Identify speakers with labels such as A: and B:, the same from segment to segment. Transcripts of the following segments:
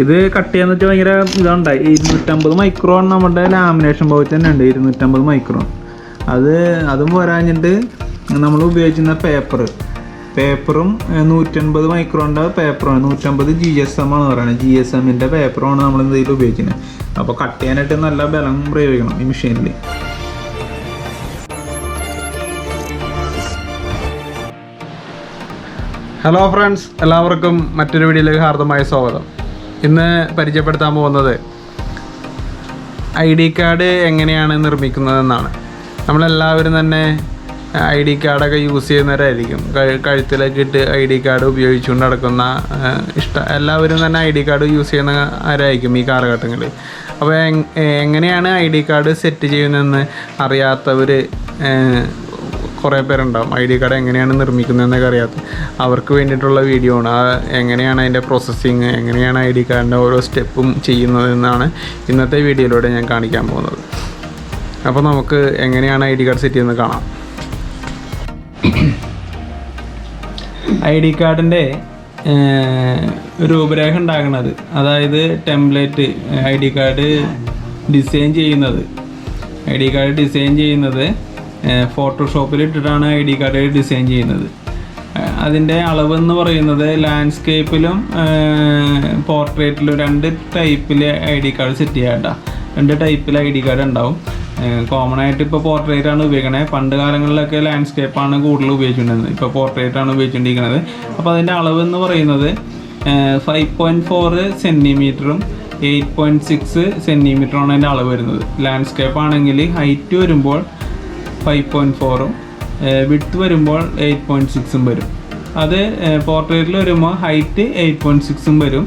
A: ഇത് കട്ട് ചെയ്യാന്ന് വെച്ചാൽ ഭയങ്കര ഇതുണ്ടായി. 250 മൈക്രോൺ നമ്മുടെ ലാമിനേഷൻ പൗച്ച് തന്നെ ഉണ്ട്, 250 മൈക്രോൺ. അതും പോരാഞ്ഞിട്ട് നമ്മൾ ഉപയോഗിക്കുന്ന പേപ്പറും 150 മൈക്രോണിൻ്റെ പേപ്പറാണ്. 150 GSM ആണ് പറയുന്നത്. GSMൻ്റെ പേപ്പറാണ് നമ്മൾ എന്തെങ്കിലും ഉപയോഗിക്കുന്നത്. അപ്പോൾ കട്ട് ചെയ്യാനായിട്ട് നല്ല ബലം പ്രയോഗിക്കണം ഈ മെഷീനിൽ.
B: ഹലോ ഫ്രണ്ട്സ്, എല്ലാവർക്കും മറ്റൊരു വീഡിയോയിലേക്ക് ഹാർദമായ സ്വാഗതം. ഇന്ന് പരിചയപ്പെടുത്താൻ പോകുന്നത് ID കാർഡ് എങ്ങനെയാണ് നിർമ്മിക്കുന്നതെന്നാണ്. നമ്മളെല്ലാവരും തന്നെ ID കാർഡൊക്കെ യൂസ് ചെയ്യുന്നവരായിരിക്കും. കഴുത്തിലൊക്കെ ഇട്ട് ID കാർഡ് ഉപയോഗിച്ചുകൊണ്ട് നടക്കുന്ന എല്ലാവരും തന്നെ ID കാർഡ് യൂസ് ചെയ്യുന്നവരായിരിക്കും ഈ കാലഘട്ടങ്ങളിൽ. അപ്പോൾ എങ്ങനെയാണ് ID കാർഡ് സെറ്റ് ചെയ്യുന്നതെന്ന് അറിയാത്തവർ കുറേ പേരുണ്ടാവും. ID കാർഡ് എങ്ങനെയാണ് നിർമ്മിക്കുന്നതെന്നൊക്കെ അറിയാത്ത അവർക്ക് വേണ്ടിയിട്ടുള്ള വീഡിയോ ആണ്. എങ്ങനെയാണ് അതിൻ്റെ പ്രോസസ്സിങ്, എങ്ങനെയാണ് ID കാർഡിൻ്റെ ഓരോ സ്റ്റെപ്പും ചെയ്യുന്നതെന്നാണ് ഇന്നത്തെ വീഡിയോയിലൂടെ ഞാൻ കാണിക്കാൻ പോകുന്നത്. അപ്പോൾ നമുക്ക് എങ്ങനെയാണ് ID കാർഡ് സെറ്റ് ചെയ്യുന്നത് കാണാം.
A: ID കാർഡിൻ്റെ രൂപരേഖ ഉണ്ടാക്കുന്നത്, അതായത് ടെംപ്ലേറ്റ് ID കാർഡ് ഡിസൈൻ ചെയ്യുന്നത് ഫോട്ടോഷോപ്പിൽ ഇട്ടിട്ടാണ് ID കാർഡ് ഡിസൈൻ ചെയ്യുന്നത്. അതിൻ്റെ അളവെന്ന് പറയുന്നത് ലാൻഡ്സ്കേപ്പിലും പോർട്രേറ്റിലും 2 ടൈപ്പിൽ ID കാർഡ് സെറ്റ് ചെയ്യാം. 2 ടൈപ്പിൽ ID കാർഡ് ഉണ്ടാവും. കോമൺ ആയിട്ട് ഇപ്പോൾ പോർട്രേറ്റാണ് ഉപയോഗിക്കണത്. പണ്ട് കാലങ്ങളിലൊക്കെ ലാൻഡ്സ്കേപ്പാണ് കൂടുതൽ ഉപയോഗിച്ചുകൊണ്ടിരുന്നത്. ഇപ്പോൾ പോർട്രേറ്റാണ് ഉപയോഗിച്ചുകൊണ്ടിരിക്കുന്നത്. അപ്പോൾ അതിൻ്റെ അളവെന്ന് പറയുന്നത് 5.4 സെൻറ്റിമീറ്ററും 8.6 സെൻറ്റിമീറ്ററാണ് അതിൻ്റെ അളവ് വരുന്നത്. ലാൻഡ്സ്കേപ്പ് ആണെങ്കിൽ ഹൈറ്റ് വരുമ്പോൾ 5.4ഉം വിഡ്ത്ത് വരുമ്പോൾ 8.6ഉം വരും. അത് പോർട്രേറ്റിൽ വരുമ്പോൾ ഹൈറ്റ് 8.6ഉം വരും,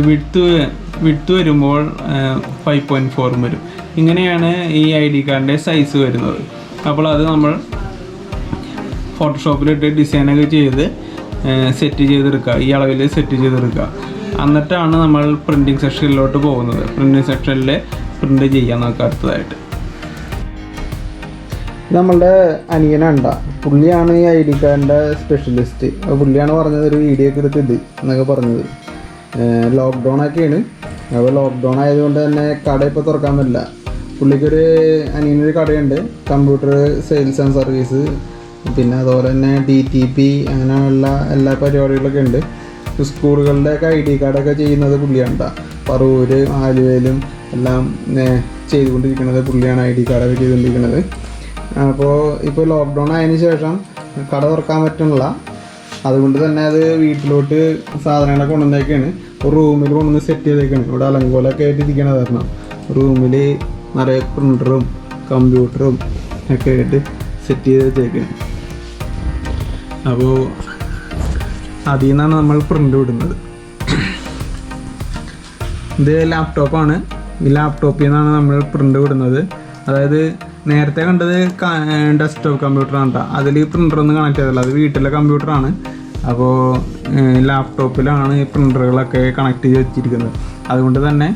A: വിഡ്ത്ത് വരുമ്പോൾ 5.4ഉം വരും. ഇങ്ങനെയാണ് ഈ ID കാർഡിൻ്റെ സൈസ് വരുന്നത്. അപ്പോൾ അത് നമ്മൾ ഫോട്ടോഷോപ്പിലിട്ട് ഡിസൈനൊക്കെ ചെയ്ത് സെറ്റ് ചെയ്തെടുക്കുക, ഈ അളവിൽ സെറ്റ് ചെയ്തെടുക്കുക. എന്നിട്ടാണ് നമ്മൾ പ്രിൻറ്റിങ് സെക്ഷനിലോട്ട് പോകുന്നത്. പ്രിൻറ്റിങ് സെക്ഷനിൽ പ്രിൻ്റ് ചെയ്യാൻ നോക്കുക. അടുത്തതായിട്ട്
C: നമ്മളുടെ അനിയനുണ്ട, പുള്ളിയാണ് ഈ ID കാർഡിൻ്റെ സ്പെഷ്യലിസ്റ്റ്. പുള്ളിയാണ് പറഞ്ഞത് ഒരു വീഡിയോ ഒക്കെ എടുത്ത് എന്നൊക്കെ പറഞ്ഞത്. ലോക്ക്ഡൗൺ ഒക്കെയാണ്. അപ്പോൾ ലോക്ക്ഡൗൺ ആയതുകൊണ്ട് തന്നെ കട ഇപ്പോൾ തുറക്കാൻ പറ്റില്ല. അനിയനൊരു കടയുണ്ട്, കമ്പ്യൂട്ടർ സെയിൽസ് ആൻഡ് സർവീസ്, പിന്നെ അതുപോലെ തന്നെ DTP, അങ്ങനെയുള്ള എല്ലാ പരിപാടികളൊക്കെ ഉണ്ട്. സ്കൂളുകളുടെയൊക്കെ ID കാർഡൊക്കെ ചെയ്യുന്നത് പുള്ളിയാണ്. പറവൂര്, ആലുവയിലും എല്ലാം ചെയ്തുകൊണ്ടിരിക്കുന്നത് പുള്ളിയാണ്. ID കാർഡൊക്കെ ചെയ്തുകൊണ്ടിരിക്കുന്നത്. അപ്പോൾ ഇപ്പോൾ ലോക്ക്ഡൗൺ ആയതിനു ശേഷം കട തുറക്കാൻ പറ്റുന്നില്ല. അതുകൊണ്ട് തന്നെ അത് വീട്ടിലോട്ട് സാധനങ്ങളൊക്കെ കൊണ്ടുവന്നേക്കാണ്. ഒരു റൂമിൽ കൊണ്ടുവന്ന് സെറ്റ് ചെയ്തേക്കാണ്. ഇവിടെ അലങ്കോലൊക്കെ ആയിട്ട് ഇരിക്കണത് കാരണം റൂമിൽ നിറയെ പ്രിൻ്ററും കമ്പ്യൂട്ടറും ഒക്കെ ആയിട്ട് സെറ്റ് ചെയ്ത് വെച്ചേക്കാണ്. അപ്പോൾ അതിൽ നിന്നാണ് നമ്മൾ പ്രിൻ്റ് വിടുന്നത്. ഇത് ലാപ്ടോപ്പാണ്. ഈ ലാപ്ടോപ്പിൽ നിന്നാണ് നമ്മൾ പ്രിൻ്റ് വിടുന്നത്. അതായത് നേരത്തെ കണ്ടത് ഡെസ്ക്ടോപ്പ് കമ്പ്യൂട്ടറാണ് കേട്ടോ. അതിൽ പ്രിൻ്ററൊന്നും കണക്ട് ചെയ്തില്ല. അത് വീട്ടിലെ കമ്പ്യൂട്ടറാണ്. അപ്പോൾ ലാപ്ടോപ്പിലാണ് ഈ പ്രിൻ്ററുകളൊക്കെ കണക്ട് ചെയ്ത് വെച്ചിരിക്കുന്നത്. അതുകൊണ്ട് തന്നെ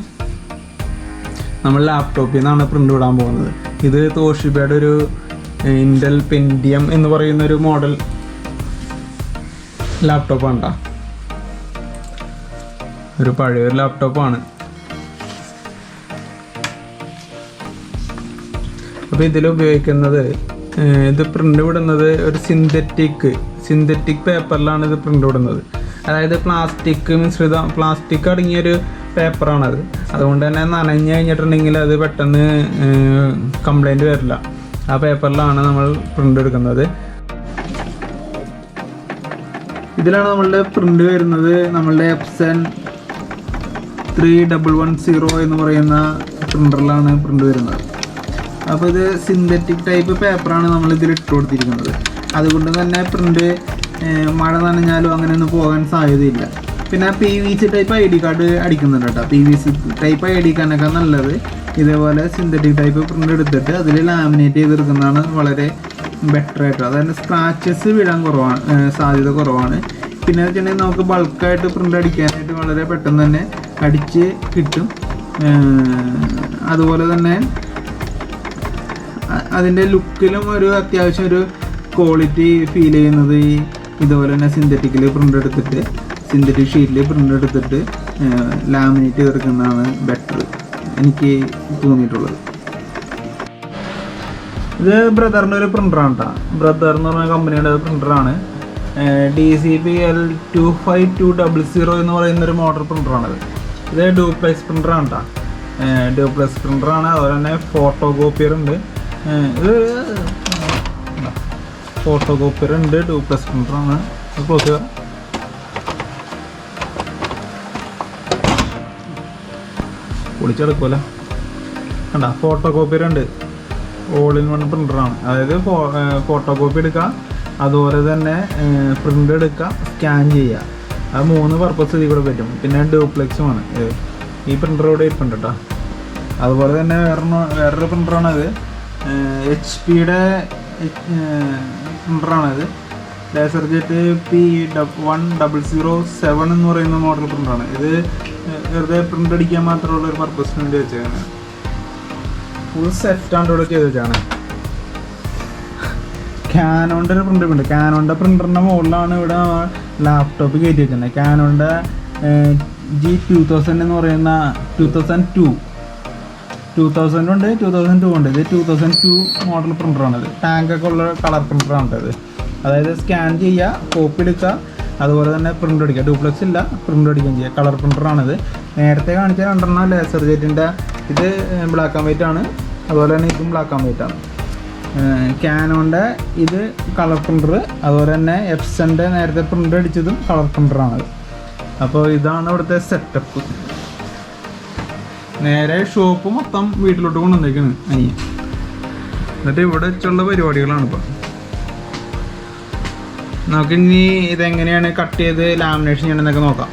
C: നമ്മൾ ലാപ്ടോപ്പിൽ നിന്നാണ് പ്രിൻ്റ് വിടാൻ പോകുന്നത്. ഇത് തോഷിബയുടെ ഒരു ഇൻ്റൽ പെൻറ്റിയം എന്ന് പറയുന്നൊരു മോഡൽ ലാപ്ടോപ്പാണ് കേട്ടോ. ഒരു പഴയൊരു ലാപ്ടോപ്പാണ്. അപ്പോൾ ഇതിൽ ഉപയോഗിക്കുന്നത്, ഇത് പ്രിൻ്റ് വിടുന്നത് ഒരു സിന്തറ്റിക് പേപ്പറിലാണ് ഇത് പ്രിൻ്റ് വിടുന്നത്. അതായത് പ്ലാസ്റ്റിക് അടങ്ങിയൊരു പേപ്പറാണത്. അതുകൊണ്ട് തന്നെ നനഞ്ഞു കഴിഞ്ഞിട്ടുണ്ടെങ്കിൽ അത് പെട്ടെന്ന് കംപ്ലൈൻറ്റ് വരില്ല. ആ പേപ്പറിലാണ് നമ്മൾ പ്രിൻ്റ് എടുക്കുന്നത്. ഇതിലാണ് നമ്മളുടെ പ്രിൻ്റ് വരുന്നത്. നമ്മളുടെ Epson 3110 എന്ന് പറയുന്ന പ്രിൻ്ററിലാണ് പ്രിൻ്റ് വരുന്നത്. അപ്പോൾ ഇത് സിന്തറ്റിക് ടൈപ്പ് പേപ്പറാണ് നമ്മളിതിൽ ഇട്ട് കൊടുത്തിരിക്കുന്നത്. അതുകൊണ്ട് തന്നെ പ്രിൻ്റ് മഴ നനഞ്ഞാലും അങ്ങനെയൊന്നും പോകാൻ സാധ്യതയില്ല. പിന്നെ PVC ടൈപ്പ് ID കാർഡ് അടിക്കുന്നുണ്ട് കേട്ടോ. PVC ടൈപ്പ് ID കാർഡിനൊക്കെ നല്ലത് ഇതേപോലെ സിന്തറ്റിക് ടൈപ്പ് പ്രിൻ്റ് എടുത്തിട്ട് അതിൽ ലാമിനേറ്റ് ചെയ്തെടുക്കുന്നതാണ് വളരെ ബെറ്റർ ആയിട്ട്. അതായത് സ്ക്രാച്ചസ് വീഴാൻ സാധ്യത കുറവാണ്. പിന്നെ വെച്ചിട്ടുണ്ടെങ്കിൽ നമുക്ക് ബൾക്കായിട്ട് പ്രിൻ്റ് അടിക്കാനായിട്ട് വളരെ പെട്ടെന്ന് തന്നെ അടിച്ച് കിട്ടും. അതുപോലെ തന്നെ അതിൻ്റെ ലുക്കിലും ഒരു അത്യാവശ്യം ഒരു ക്വാളിറ്റി ഫീൽ ചെയ്യുന്നത് ഈ ഇതുപോലെ തന്നെ സിന്തറ്റിക്കിൽ പ്രിൻ്റ് എടുത്തിട്ട് സിന്തറ്റിക് ഷീറ്റിൽ പ്രിൻ്റ് എടുത്തിട്ട് ലാമിനേറ്റ് ചെയ്തെടുക്കുന്നതാണ് ബെറ്റർ എനിക്ക് തോന്നിയിട്ടുള്ളത്. ഇത് ബ്രദറിൻ്റെ ഒരു പ്രിൻ്ററാണ് കേട്ടോ. ബ്രദർ എന്ന് പറഞ്ഞ കമ്പനിയുടെ പ്രിൻ്ററാണ്. DCP-L25200 എന്ന് പറയുന്നൊരു മോഡൽ പ്രിൻ്ററാണത്. ഇത് ഡ്യൂപ്ലെക്സ് പ്രിൻ്ററാണ് കേട്ടോ. ഡ്യൂപ്ലെക്സ് പ്രിൻ്ററാണ്. അതുപോലെ തന്നെ ഫോട്ടോ കോപ്പിയർ ഉണ്ട്. ഇത് ഫോട്ടോ കോപ്പിയർ ഉണ്ട്. ഡ്യൂപ്ലെക്സ് പ്രിൻ്ററാണ്. ക്ലോസ് ചെയ്യാം. പൊളിച്ചെടുക്കുമല്ലോ. കണ്ട ഫോട്ടോ കോപ്പിയർ ഉണ്ട്. ഓൾ ഇൻ വൺ പ്രിൻ്ററാണ്. അതായത് ഫോട്ടോ കോപ്പി എടുക്കുക, അതുപോലെ തന്നെ പ്രിൻ്റ് എടുക്കുക, സ്കാൻ ചെയ്യുക. അത് 3 പർപ്പസ് ഇതിൽ കൂടെ പറ്റും. പിന്നെ ഡ്യൂപ്ലെക്സുമാണ് ഈ പ്രിൻ്റർ ഇവിടെ ഇരിപ്പുണ്ട് കേട്ടോ. അതുപോലെ തന്നെ വേറൊരു പ്രിൻ്ററാണത്. HP-യുടെ പ്രിൻ്ററാണത്. ലേസർജെറ്റ് P1007 എന്ന് പറയുന്ന മോഡൽ പ്രിൻ്ററാണ്. ഇത് വെറുതെ പ്രിൻ്റ് അടിക്കാൻ മാത്രമുള്ള ഒരു പർപ്പസിന് വേണ്ടി വെച്ചതാണ്. ഫുൾ സെറ്റാണ് ഇവിടെ ചെയ്ത് വെച്ചാണ്. കാനോണിൻ്റെ ഒരു പ്രിൻ്റർ ഉണ്ട്. കാനോണിൻ്റെ പ്രിൻ്ററിൻ്റെ മുകളിലാണ് ഇവിടെ ലാപ്ടോപ്പ് കയറ്റി വെച്ചിട്ടുണ്ട്. കാനോണിൻ്റെ G2000 എന്ന് പറയുന്ന 2002 ഉണ്ട്, 2002 ഉണ്ട്. ഇത് 2002 മോഡൽ പ്രിൻ്ററാണിത്. ടാങ്കൊക്കെ ഉള്ള കളർ പ്രിൻ്ററാണ് ഇത്. അതായത് സ്കാൻ ചെയ്യുക, കോപ്പി എടുക്കുക, അതുപോലെ തന്നെ പ്രിൻ്റ് അടിക്കുക. ഡ്യൂപ്ലെക്സ് ഇല്ല, പ്രിൻ്റ് അടിക്കുകയും ചെയ്യുക. കളർ പ്രിൻ്ററാണിത്. നേരത്തെ കാണിച്ച 2 ലേസർ ജെറ്റിൻ്റെ ഇത് ബ്ലാക്ക് ആൻഡ് വൈറ്റ് ആണ്. അതുപോലെ തന്നെ ഇതും ബ്ലാക്ക് ആൻഡ് വൈറ്റ് ആണ്. കാനോണിൻ്റെ ഇത് കളർ പ്രിൻ്റർ. അതുപോലെ തന്നെ എപ്സൻ്റെ നേരത്തെ പ്രിൻ്റ് അടിച്ചതും കളർ പ്രിൻ്ററാണത്. അപ്പോൾ ഇതാണ് ഇവിടുത്തെ സെറ്റപ്പ്. നേരെ ഷോപ്പ് മൊത്തം വീട്ടിലോട്ട് കൊണ്ടുവന്നേക്കാണ് അനിയൻ. എന്നിട്ട് ഇവിടെ വെച്ചുള്ള പരിപാടികളാണ് ഇപ്പോൾ. നമുക്കിനി ഇതെങ്ങനെയാണ് കട്ട് ചെയ്ത് ലാമിനേഷൻ ചെയ്യണമെന്നൊക്കെ നോക്കാം.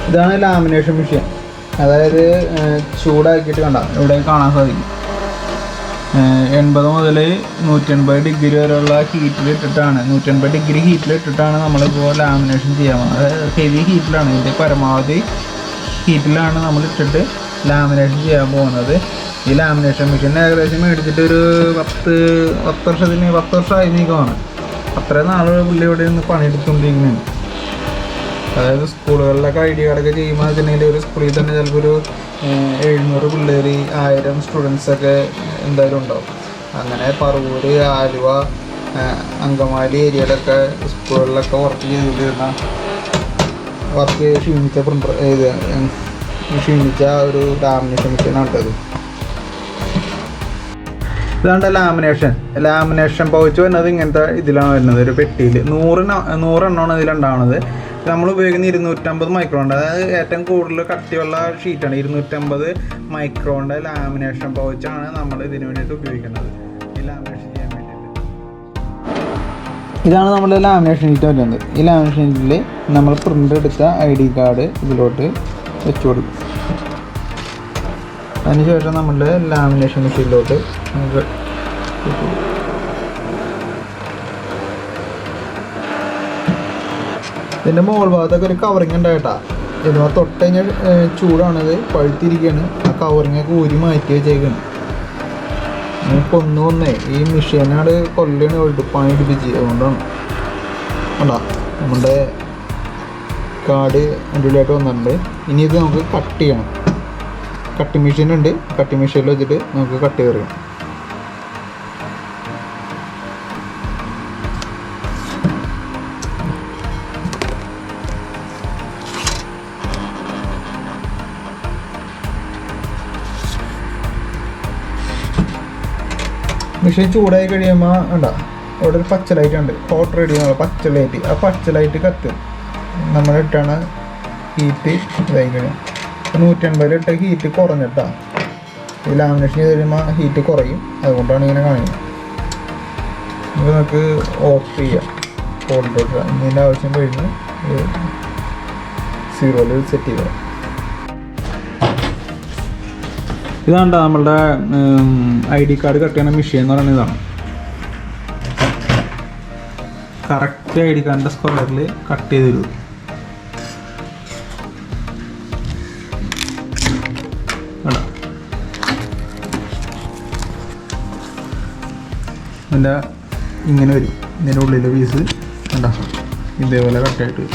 C: ഇതാണ് ലാമിനേഷൻ മെഷീൻ. അതായത് ചൂടാക്കിയിട്ട് കണ്ട ഇവിടെ കാണാൻ സാധിക്കും. 80 മുതൽ 180 ഡിഗ്രി വരെയുള്ള ഹീറ്റിലിട്ടിട്ടാണ് 180 ഡിഗ്രി ഹീറ്റിലിട്ടിട്ടാണ് നമ്മളിപ്പോൾ ലാമിനേഷൻ ചെയ്യാൻ പോകുന്നത്. ഹെവി ഹീറ്റിലാണ്, ഇതിൻ്റെ പരമാവധി ഹീറ്റിലാണ് നമ്മളിട്ടിട്ട് ലാമിനേഷൻ ചെയ്യാൻ പോകുന്നത്. ഈ ലാമിനേഷൻ മെഷീൻ ഏകദേശം മേടിച്ചിട്ട് ഒരു 10 വർഷമായി നീക്കമാണ്. അത്രയും നാൾ പുള്ളി ഇവിടെ നിന്ന് പണിയെടുത്തുകൊണ്ടിരിക്കുന്നുണ്ട്. അതായത് സ്കൂളുകളിലൊക്കെ ID കാർഡൊക്കെ ചെയ്യുമ്പോൾ അതിനെങ്കിൽ ഒരു സ്കൂളിൽ തന്നെ ചിലപ്പോൾ ഒരു 700 പിള്ളേർ, 1000 സ്റ്റുഡൻസൊക്കെ എന്തായാലും ഉണ്ടാവും. അങ്ങനെ പറവൂർ, ആലുവ, അങ്കമാലി ഏരിയയിലൊക്കെ സ്കൂളുകളിലൊക്കെ വർക്ക് ക്ഷീണിച്ച ഒരു ലാമിനേഷൻ മെഷീനാണ് ഇത്. ഇതാണ്ട് ലാമിനേഷൻ പൗച്ച് വരുന്നത് ഇങ്ങനത്തെ ഇതിലാണ് വരുന്നത്. ഒരു പെട്ടിയിൽ 100 എണ്ണമാണ് ഇതിലുണ്ടാവുന്നത്. നമ്മൾ ഉപയോഗിക്കുന്ന 250 മൈക്രോണ്ട്, അതായത് ഏറ്റവും കൂടുതൽ കട്ടിയുള്ള ഷീറ്റാണ്. 250 മൈക്രോണിൻ്റെ ലാമിനേഷൻ പൗച്ചാണ് നമ്മൾ ഇതിന് വേണ്ടിയിട്ട് ഉപയോഗിക്കുന്നത്, ഈ ലാമിനേഷൻ ചെയ്യാൻ വേണ്ടിയിട്ട്. ഇതാണ് നമ്മുടെ ലാമിനേഷൻ ഷീറ്റ് വരുന്നത്. ഈ ലാമിനേഷൻ ഷീറ്റിൽ നമ്മൾ പ്രിൻ്റ് എടുത്ത ID കാർഡ് ഇതിലോട്ട് വെച്ച് കൊടുക്കും. അതിനുശേഷം നമ്മളുടെ ലാമിനേഷൻ മെഷീനിലോട്ട് നമുക്ക് ഇതിൻ്റെ മുകൾ ഭാഗത്തൊക്കെ ഒരു കവറിങ് ഉണ്ടായിട്ടാ. ഇതിന് തൊട്ട് കഴിഞ്ഞാൽ ചൂടാണത്, പഴുത്തിരിക്കുകയാണ്. ആ കവറിങ്ങൊക്കെ ഊരി മാറ്റി വെച്ചേക്കാണ്. കൊന്നേ ഈ മെഷീനാട് കൊല്ലാണ് പണി പിടിപ്പിച്ച്. അതുകൊണ്ടാണ് കണ്ടാ നമ്മുടെ കാർഡ് അടിപൊളിയായിട്ട് വന്നിട്ടുണ്ട്. ഇനി ഇത് നമുക്ക് കട്ട് ചെയ്യണം. കട്ടിങ് മെഷീനുണ്ട്, കട്ടിങ് മെഷീനിൽ വെച്ചിട്ട് നമുക്ക് കട്ട് ചെയ്തെടുക്കാം. മെഷീൻ ചൂടായി കഴിയുമ്പോൾ ഉണ്ടോ അവിടെ ഒരു പച്ച ലൈറ്റ് ഉണ്ട്, ഹോട്ട് റെഡി എന്നുള്ള പച്ച ലൈറ്റ്. ആ പച്ച ലൈറ്റ് കത്തും. നമ്മളിട്ടാണ് ഹീറ്റ് ഇതായി കഴിയും. 180 ഹീറ്റ് കുറഞ്ഞിട്ടാണ്. ഈ ലാമിനേഷൻ ചെയ്ത് കഴിയുമ്പോൾ ഹീറ്റ് കുറയും. അതുകൊണ്ടാണ് ഇങ്ങനെ കാണിക്കുന്നത്. അപ്പോൾ നമുക്ക് ഓഫ് ചെയ്യാം. ഹോൾഡർ ഇതിൻ്റെ ആവശ്യം കഴിഞ്ഞ് 0 സെറ്റ് ചെയ്ത്. ഇതാണ്ട നമ്മളുടെ ID കാർഡ് കട്ട് ചെയ്യുന്ന മെഷീൻ എന്ന് പറയുന്നത്. ഇതാണ് കറക്റ്റ് ID കാർഡിൻ്റെ സ്ക്വയറിൽ കട്ട് ചെയ്ത് തരും. ഇതിൻ്റെ ഇങ്ങനെ വരും. ഇതിൻ്റെ ഉള്ളിലെ പീസ്
B: കണ്ടോ ഇതേപോലെ കട്ടായിട്ട്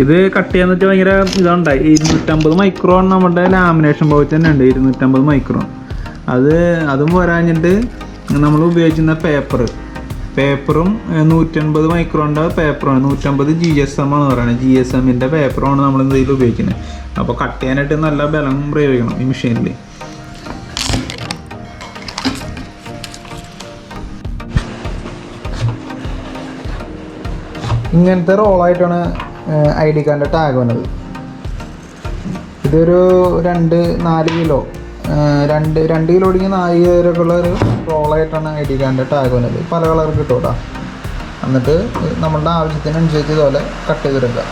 A: ഇത് കട്ട് ചെയ്യാന്ന് വെച്ചാൽ ഭയങ്കര ഇതുണ്ടായി. 250 മൈക്രോൺ നമ്മുടെ ലാമിനേഷൻ പൗച്ച് തന്നെ ഉണ്ട്, 250 മൈക്രോൺ. അതും പോരാഞ്ഞിട്ട് നമ്മൾ ഉപയോഗിക്കുന്ന പേപ്പറും 150 മൈക്രോണിൻ്റെ പേപ്പറാണ്. 150 GSM ആണ് പറയുന്നത്. GSMൻ്റെ പേപ്പറാണ് നമ്മൾ ഇതിൽ ഉപയോഗിക്കുന്നത്. അപ്പോൾ കട്ട് ചെയ്യാനായിട്ട് നല്ല ബലം പ്രയോഗിക്കണം ഈ മെഷീനിൽ.
C: ഇങ്ങനത്തെ റോളായിട്ടാണ് ID കാർഡിൻ്റെ ടാഗ് വന്നത്. ഇതൊരു 2-4 കിലോ 2 കിലോ ഒടുങ്ങി 4 കിലോയൊക്കെ ഉള്ള ഒരു റോളായിട്ടാണ് ID കാർഡിൻ്റെ ടാഗ് വന്നത്. പല കളർ കിട്ടും കേട്ടോ. എന്നിട്ട് നമ്മളുടെ ആവശ്യത്തിനനുസരിച്ച് ഇതുപോലെ കട്ട് ചെയ്തെടുക്കുക.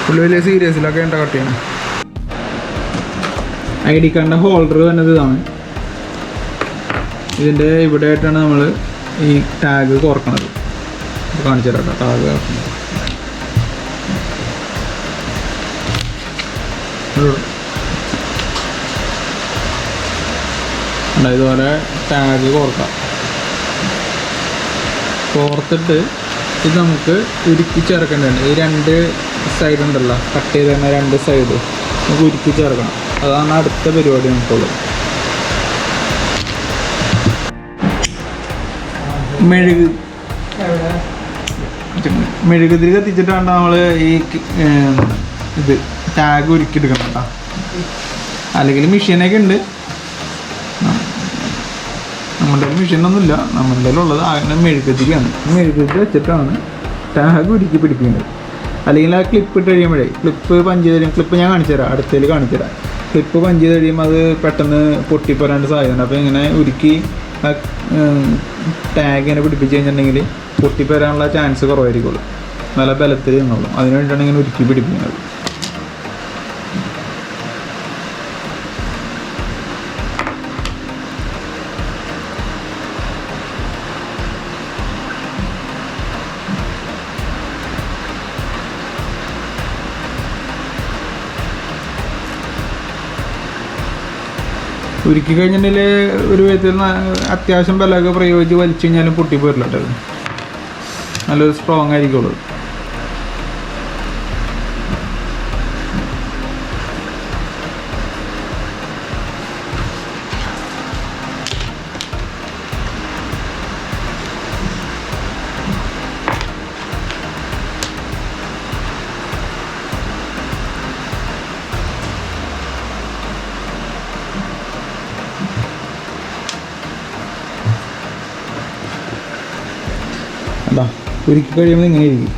B: പുള്ളി വലിയ സീരിയസിലൊക്കെ ഉണ്ട് കട്ട് ചെയ്യണം.
A: ID കാർഡിൻ്റെ ഹോൾഡർ വന്നത് ഇതാണ്. ഇതിൻ്റെ ഇവിടെ ആയിട്ടാണ് നമ്മൾ ഈ ടാഗ് കോർക്കണത്. കാണിച്ചു തരാം കേട്ടോ ടാഗ് കോർക്കുന്നത്. ഇതുപോലെ ടാഗ് കോർക്കാം. കോർത്തിട്ട് ഇത് നമുക്ക് ഉരുക്കി ചേർക്കേണ്ടതുണ്ട്. ഈ 2 സൈഡ് ഉണ്ടല്ലോ, കട്ട് ചെയ്ത് തന്നെ 2 സൈഡ് നമുക്ക് ഉരുക്കി ചേർക്കണം. അതാണ് അടുത്ത പരിപാടി നമുക്കുള്ളത്. മെഴുകുതിരി കത്തിച്ചിട്ടാണ് നമ്മൾ ഈ ഇത് ടാഗ് ഉരുക്കിയെടുക്കണം കേട്ടോ. അല്ലെങ്കിൽ മെഷീനൊക്കെ ഉണ്ട്. നമ്മുടെ മെഷീനൊന്നുമില്ല, നമ്മുടെ ഉള്ളത് അങ്ങനെ മെഴുകുതിരിയാണ്. മെഴുകുതിരി വെച്ചിട്ടാണ് ടാഗ് ഉരുക്കി പിടിക്കുന്നത്. അല്ലെങ്കിൽ ആ ക്ലിപ്പ് ഇട്ട് കഴിയുമ്പോഴേ ക്ലിപ്പ് പഞ്ച് ചെയ്ത് കഴിയും. ക്ലിപ്പ് ഞാൻ കാണിച്ചു തരാം, അടുത്തതിൽ കാണിച്ചു തരാം. ക്ലിപ്പ് പഞ്ച് ചെയ്ത് കഴിയുമ്പോൾ അത് പെട്ടെന്ന് പൊട്ടിപ്പോരാണ്ട് സാധ്യതയുണ്ട്. അപ്പോൾ ഇങ്ങനെ ഉരുക്കി ആ ടാഗ് ഇങ്ങനെ പിടിപ്പിച്ച് കഴിഞ്ഞിട്ടുണ്ടെങ്കിൽ പൊട്ടിപ്പോരാനുള്ള ചാൻസ് കുറവായിരിക്കുള്ളൂ. നല്ല ബലത്തിൽ നിന്നുള്ളൂ. അതിന് വേണ്ടിയിട്ടാണ് ഇങ്ങനെ ഉരുക്കി പിടിപ്പിക്കുന്നത്. ഉരുക്കി കഴിഞ്ഞിട്ടുണ്ടെങ്കിൽ ഒരു വിധത്തിൽ അത്യാവശ്യം ബലമൊക്കെ പ്രയോഗിച്ച് വലിച്ചു കഴിഞ്ഞാലും പൊട്ടിപ്പോരില്ല കേട്ടോ. നല്ലൊരു സ്ട്രോങ് ആയിരിക്കുള്ളൂ. അതാ ഉരുക്കി കഴിയുമ്പോൾ ഇങ്ങനെ ഇരിക്കും.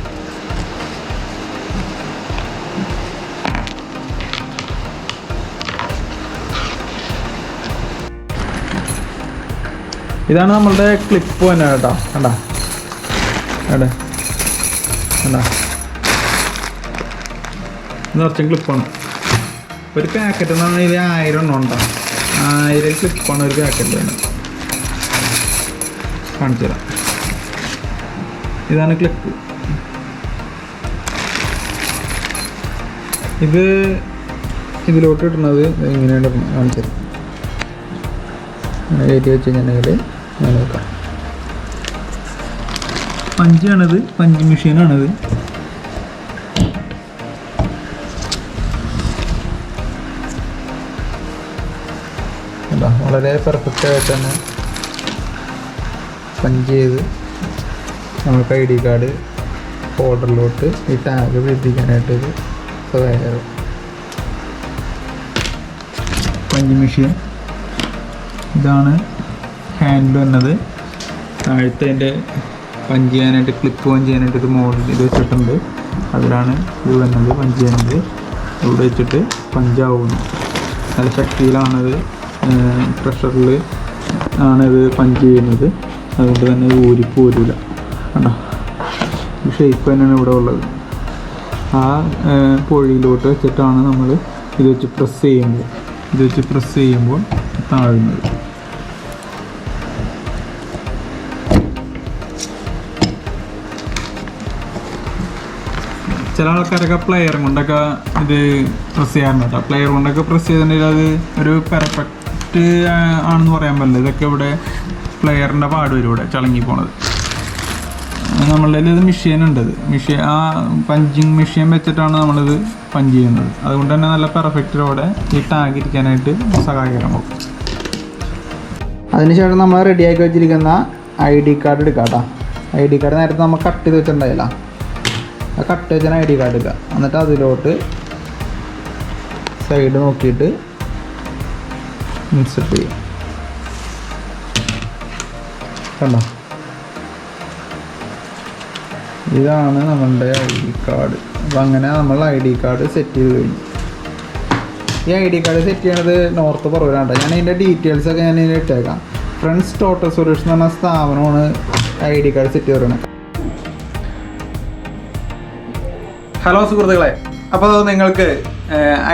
A: ഇതാണ് നമ്മളുടെ ക്ലിപ്പ് തന്നെ കേട്ടോ. കണ്ടാ എവിടെ കണ്ടാ, ഇത് നിറച്ചും ക്ലിപ്പാണ്. ഒരു പാക്കറ്റ് എന്ന് പറഞ്ഞാൽ 1000 എണ്ണം ഉണ്ടോ. 1000 ക്ലിപ്പാണ് ഒരു പാക്കറ്റ് വേണം. കാണിച്ചു തരാം. ഇതാണ് ക്ലിപ്പ്. ഇത് ഇതിലോട്ട് ഇടുന്നത് ഇങ്ങനെയാണ് കാണിച്ചത്. അങ്ങനെ കയറ്റി വെച്ച് കഴിഞ്ഞിട്ടുണ്ടെങ്കിൽ ഞാൻ നോക്കാം. പഞ്ചാണിത്, പഞ്ച് മെഷീനാണിത്. അല്ല, വളരെ പെർഫെക്റ്റ് ആയിട്ട് തന്നെ പഞ്ച് ചെയ്ത് നമുക്ക് ID കാർഡ് ഹോൾഡറിലോട്ട് ഈ ടാഗ് പിടിപ്പിക്കാനായിട്ടൊരു സഹായകരം. പഞ്ച് മെഷീൻ ഇതാണ്. ഹാൻഡിൽ വന്നത് താഴത്തെ അതിൻ്റെ പഞ്ച് ചെയ്യാനായിട്ട്, ക്ലിപ്പ് പഞ്ച് ചെയ്യാനായിട്ട് ഒരു മോഡൽ ഇത് വെച്ചിട്ടുണ്ട്. അതിലാണ് ഇത് വന്നത്, പഞ്ച് ചെയ്യുന്നത്. ഇവിടെ വെച്ചിട്ട് പഞ്ചാവുന്നു. നല്ല ശക്തിയിലാണത്, പ്രഷറിൽ ആണിത് പഞ്ച് ചെയ്യുന്നത്. അതുകൊണ്ട് തന്നെ ഊരിപ്പോരില്ല. കണ്ടോ, ഈ ഷേപ്പ് തന്നെയാണ് ഇവിടെ ഉള്ളത്. ആ പൊഴിയിലോട്ട് വെച്ചിട്ടാണ് നമ്മൾ ഇത് വെച്ച് പ്രസ് ചെയ്യുമ്പോൾ താഴുന്നത്. ചില ആൾക്കാരൊക്കെ പ്ലെയർ കൊണ്ടൊക്കെ ഇത് പ്രസ് ചെയ്യാറുണ്ട് കേട്ടോ. പ്ലെയർ കൊണ്ടൊക്കെ പ്രസ് ചെയ്തിട്ടുണ്ടെങ്കിൽ അത് ഒരു പെർഫെക്റ്റ് ആണെന്ന് പറയാൻ പറ്റില്ല. ഇതൊക്കെ ഇവിടെ പ്ലെയറിൻ്റെ പാട് വരും ഇവിടെ ചളങ്ങി പോണത്. നമ്മളുടെ ഇത് മെഷീൻ ഉണ്ട്. ആ പഞ്ചിങ് മെഷീൻ വെച്ചിട്ടാണ് നമ്മളിത് പഞ്ച് ചെയ്യുന്നത്. അതുകൊണ്ട് തന്നെ നല്ല പെർഫെക്റ്റിലൂടെ ഈ ടാഗ് ഇരിക്കാനായിട്ട് സഹായകരമാകും.
C: അതിനുശേഷം നമ്മൾ റെഡിയാക്കി വെച്ചിരിക്കുന്ന ID കാർഡ് എടുക്കാം കേട്ടോ. ID കാർഡ് നേരത്തെ നമ്മൾ കട്ട് ചെയ്ത് വെച്ചിട്ടുണ്ടായില്ല, ആ കട്ട് വെച്ചാൽ ID കാർഡ് എടുക്കുക. എന്നിട്ട് അതിലോട്ട് സൈഡ് നോക്കിയിട്ട് ഇൻസെർട്ട് ചെയ്യും. കണ്ടോ, ഇതാണ് നമ്മളുടെ ID കാർഡ്. അപ്പോൾ അങ്ങനെ നമ്മൾ ID കാർഡ് സെറ്റ് ചെയ്ത് കഴിഞ്ഞു. ഈ ID കാർഡ് സെറ്റ് ചെയ്യണത് നോർത്ത് പറവൂരാണ്. ഞാൻ ഇതിൻ്റെ ഡീറ്റെയിൽസൊക്കെ ഞാൻ ഇതിൽ ഇട്ടേക്കാം. ഫ്രണ്ട്സ് ടോട്ടൽ സൊല്യൂഷൻ എന്ന് പറഞ്ഞ സ്ഥാപനമാണ് ID കാർഡ് സെറ്റ് ചെയ്ത് തരുന്നത്. ഹലോ സുഹൃത്തുക്കളെ, അപ്പോൾ നിങ്ങൾക്ക്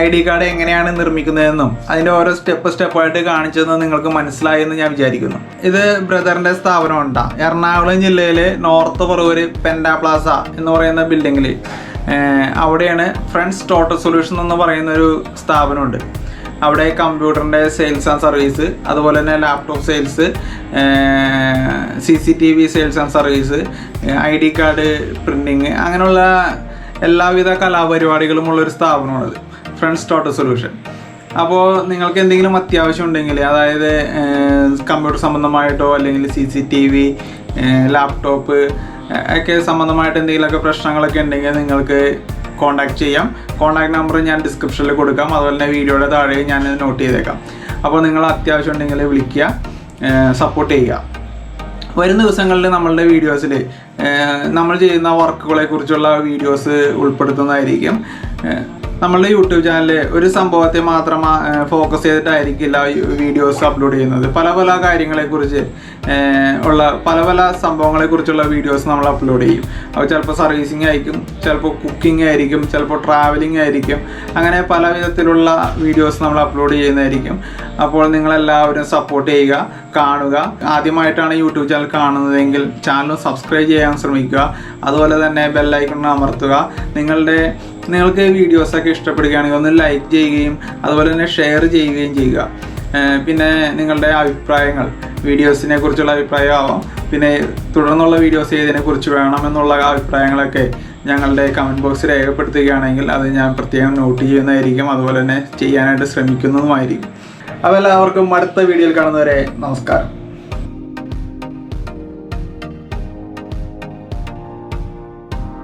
C: ID കാർഡ് എങ്ങനെയാണ് നിർമ്മിക്കുന്നതെന്നും അതിൻ്റെ ഓരോ സ്റ്റെപ്പായിട്ട് കാണിച്ചതെന്നും നിങ്ങൾക്ക് മനസ്സിലായെന്ന് ഞാൻ വിചാരിക്കുന്നു. ഇത് ബ്രദറിൻ്റെ സ്ഥാപനമുണ്ട് എറണാകുളം ജില്ലയിൽ നോർത്ത് പറവൂർ പെൻഡ പ്ലാസ എന്ന് പറയുന്ന ബിൽഡിങ്ങിൽ. അവിടെയാണ് ഫ്രണ്ട്സ് ടോട്ടൽ സൊല്യൂഷൻ എന്ന് പറയുന്ന ഒരു സ്ഥാപനമുണ്ട്. അവിടെ കമ്പ്യൂട്ടറിൻ്റെ സെയിൽസ് ആൻഡ് സർവീസ്, അതുപോലെ തന്നെ laptop sales, CCTV sales and service, ID card printing, അങ്ങനെയുള്ള എല്ലാവിധ കലാപരിപാടികളുമുള്ളൊരു സ്ഥാപനമാണത് ഫ്രണ്ട്സ് ടോട്ടൽ സൊല്യൂഷൻ. അപ്പോൾ നിങ്ങൾക്ക് എന്തെങ്കിലും അത്യാവശ്യം ഉണ്ടെങ്കിൽ, അതായത് കമ്പ്യൂട്ടർ സംബന്ധമായിട്ടോ അല്ലെങ്കിൽ CCTV, ലാപ്ടോപ്പ് ഒക്കെ സംബന്ധമായിട്ട് എന്തെങ്കിലുമൊക്കെ പ്രശ്നങ്ങളൊക്കെ ഉണ്ടെങ്കിൽ നിങ്ങൾക്ക് കോൺടാക്ട് ചെയ്യാം. കോൺടാക്ട് നമ്പർ ഞാൻ ഡിസ്ക്രിപ്ഷനിൽ കൊടുക്കാം. അതുപോലെ തന്നെ വീഡിയോയുടെ താഴെ ഞാൻ നോട്ട് ചെയ്തേക്കാം. അപ്പോൾ നിങ്ങൾ അത്യാവശ്യം ഉണ്ടെങ്കിൽ വിളിക്കുക, സപ്പോർട്ട് ചെയ്യുക. വരും ദിവസങ്ങളിൽ നമ്മളുടെ വീഡിയോസിൽ നമ്മൾ ചെയ്യുന്ന വർക്കുകളെ കുറിച്ചുള്ള വീഡിയോസ് ഉൾപ്പെടുത്തുന്നതായിരിക്കും. നമ്മളുടെ യൂട്യൂബ് ചാനലിൽ ഒരു സംഭവത്തെ മാത്രം ഫോക്കസ് ചെയ്തിട്ടായിരിക്കില്ല വീഡിയോസ് അപ്ലോഡ് ചെയ്യുന്നത്. പല പല കാര്യങ്ങളെക്കുറിച്ച് ഉള്ള പല സംഭവങ്ങളെക്കുറിച്ചുള്ള വീഡിയോസ് നമ്മൾ അപ്ലോഡ് ചെയ്യും. അപ്പോൾ ചിലപ്പോൾ സർവീസിങ് ആയിരിക്കും, ചിലപ്പോൾ കുക്കിംഗ് ആയിരിക്കും, ചിലപ്പോൾ ട്രാവലിംഗ് ആയിരിക്കും. അങ്ങനെ പല വിധത്തിലുള്ള വീഡിയോസ് നമ്മൾ അപ്ലോഡ് ചെയ്യുന്നതായിരിക്കും. അപ്പോൾ നിങ്ങളെല്ലാവരും സപ്പോർട്ട് ചെയ്യുക, കാണുക. ആദ്യമായിട്ടാണ് യൂട്യൂബ് ചാനൽ കാണുന്നതെങ്കിൽ ചാനൽ സബ്സ്ക്രൈബ് ചെയ്യാൻ ശ്രമിക്കുക. അതുപോലെ തന്നെ ബെല്ലൈക്കൺ അമർത്തുക. നിങ്ങൾക്ക് വീഡിയോസൊക്കെ ഇഷ്ടപ്പെടുകയാണെങ്കിൽ ഒന്ന് ലൈക്ക് ചെയ്യുകയും അതുപോലെ തന്നെ ഷെയർ ചെയ്യുകയും ചെയ്യുക. പിന്നെ നിങ്ങളുടെ അഭിപ്രായങ്ങൾ, വീഡിയോസിനെ കുറിച്ചുള്ള അഭിപ്രായമാവാം, പിന്നെ തുടർന്നുള്ള വീഡിയോസ് ഏതിനെക്കുറിച്ച് വേണമെന്നുള്ള അഭിപ്രായങ്ങളൊക്കെ ഞങ്ങളുടെ കമൻറ്റ് ബോക്സിൽ രേഖപ്പെടുത്തുകയാണെങ്കിൽ അത് ഞാൻ പ്രത്യേകം നോട്ട് ചെയ്യുന്നതായിരിക്കും. അതുപോലെ തന്നെ ചെയ്യാനായിട്ട് ശ്രമിക്കുന്നതുമായിരിക്കും. അപ്പോൾ എല്ലാവർക്കും അടുത്ത വീഡിയോയിൽ കാണുന്നവരെ നമസ്കാരം.